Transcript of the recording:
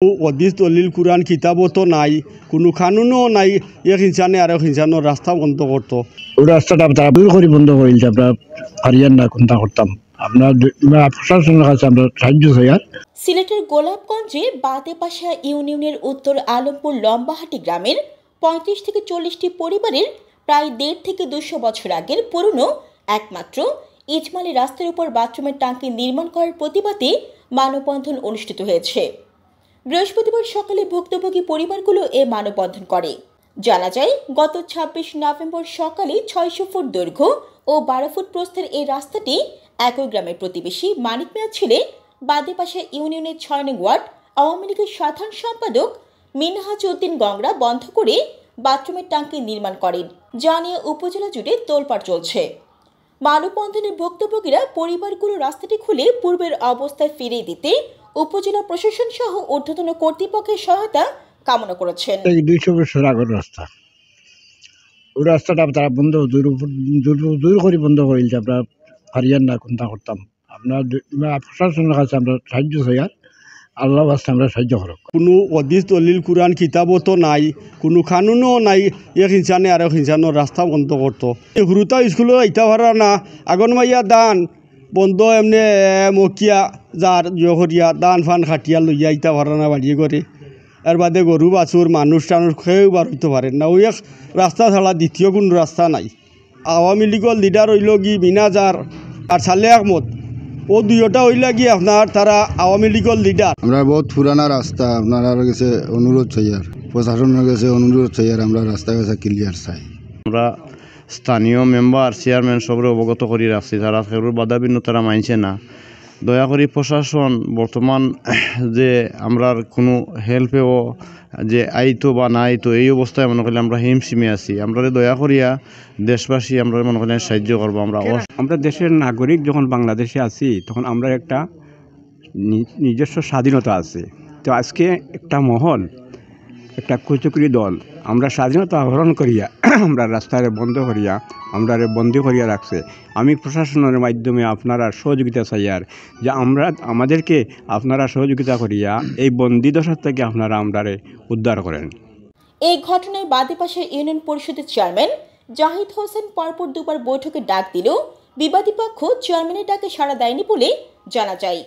অদিস দলিল কুরআন কিতাবও তো নাই, কোনো কানুনও নাই। এক ইনসানে আর এক ইনসানের রাস্তা বন্ধ করতো। ওই রাস্তাটা তারা দূর করে বন্ধ করেছে। আমরা হারিয়ান না কোনটা করতাম, আপনার প্রশাসনের কাছে আমরা সাহায্য চাই। আর সিলেটের গোলাপগঞ্জে বাতেপাশা ইউনিয়নের উত্তর আলমপুর লম্বাহাটি গ্রামের ৩৫ থেকে ৪০টি পরিবারের প্রায় ১৫০ থেকে ২০০ বছর আগের পুরনো একমাত্র ইজমালি রাস্তার উপর বাথরুমের টাঙ্কি নির্মাণ করার প্রতিবাদে মানববন্ধন অনুষ্ঠিত হয়েছে। বৃহস্পতিবার সকালে ভুক্তভোগী পরিবারগুলো এ মানববন্ধন করে। জানা যায়, গত ২৬ নভেম্বর সকালে ৬০০ ফুট দৈর্ঘ্য ও ১২ ফুট প্রস্থের এই রাস্তাটি একই গ্রামের প্রতিবেশী মানিক মিয়া ছেলে বাদেপাশা ইউনিয়নের ৬ নং ওয়ার্ড আওয়ামী লীগের সাধারণ সম্পাদক মিনহাজ উদ্দিন গংরা বন্ধ করে বাথরুমের টাঙ্কি নির্মাণ করেন, যা নিয়ে উপজেলা জুড়ে তোলপাড় চলছে। মানববন্ধনের ভুক্তভোগীরা পরিবারগুলো রাস্তাটি খুলে পূর্বের অবস্থায় ফিরিয়ে দিতে উপজেলা প্রশাসন সহ ঊর্ধ্বতন কর্তৃপক্ষের সহায়তা কামনা করেছেন। ২০০ বছর আগের রাস্তা, ওই রাস্তাটা তারা বন্ধ দূর করে বন্ধ করেছে। আমরা হারিয়ান না কোনটা করতাম, আপনার প্রশাসনের কাছে আমরা সাহায্য চাই। আর আল্লাহ বাস্তে আমরা সাহায্য করব। কোনো অদিস দলিল কুরআন কিতাবও তো নাই, কোনো কানুনও নাই। এক ইনসানে আর এক ইনসানের রাস্তা বন্ধ করতো। হুরুতা স্কুলে ইটা ভাড়া না, আগন মাইয়া দান বন্ধ এমনি মকিয়া যার জহরিয়া দান ফান খাটিয়া লইয়া ইটা ভাড়া না বাড়িয়ে করে। এর বাদে গরু বাছুর মানুষ টানুষ খেয়েও বার হইতে পারেন না। ওই এক রাস্তা ছাড়া দ্বিতীয় কোনো রাস্তা নাই। আওয়ামী লীগের লিডার হইল কি মিনাজার আর সালে আহমদ, ও দুইটা হইলা কি আপনার তারা আওয়ামী লীগের লিডার। আমরা বহুত পুরানা রাস্তা, আপনারা কাছে অনুরোধ চাই, আর প্রশাসনের কাছে অনুরোধ চাই, আর আমরা রাস্তা কাছে ক্লিয়ার চাই। আমরা স্থানীয় মেম্বার চেয়ারম্যান সবরে অবগত করে রাখছি, তারা সেগুলোর বাধা বিঘ্ন তারা মানছে না। দয়া করে প্রশাসন বর্তমান যে আমরা কোনো হেল্পেও যে আইতো বা না আইতো, এই অবস্থায় মনে করলে আমরা হিমশিমে আছি। আমরা দয়া করিয়া দেশবাসী আমরা মনে করলে সাহায্য করবো। আমরা দেশের নাগরিক যখন বাংলাদেশে আছি, তখন আমরা একটা নিজস্ব স্বাধীনতা আছে। তো আজকে একটা মহল, একটা কুচক্রী দল আমরা স্বাধীনতা আহরণ করিয়া আমরা রাস্তায় বন্ধ করিয়া আমরা বন্দি করিয়া রাখছে। আমি প্রশাসনের মাধ্যমে আপনারা সহযোগিতা চাই, আর যে আমাদেরকে আপনারা সহযোগিতা করিয়া এই বন্দি দশার থেকে আপনারা আমরারে উদ্ধার করেন। এই ঘটনায় বাদেপাশা ইউনিয়ন পরিষদের চেয়ারম্যান জাহিদ হোসেন পরপর দুবার বৈঠকে ডাক দিলেও বিবাদী পক্ষ চেয়ারম্যানের ডাকে সাড়া দেয়নি বলে জানা যায়।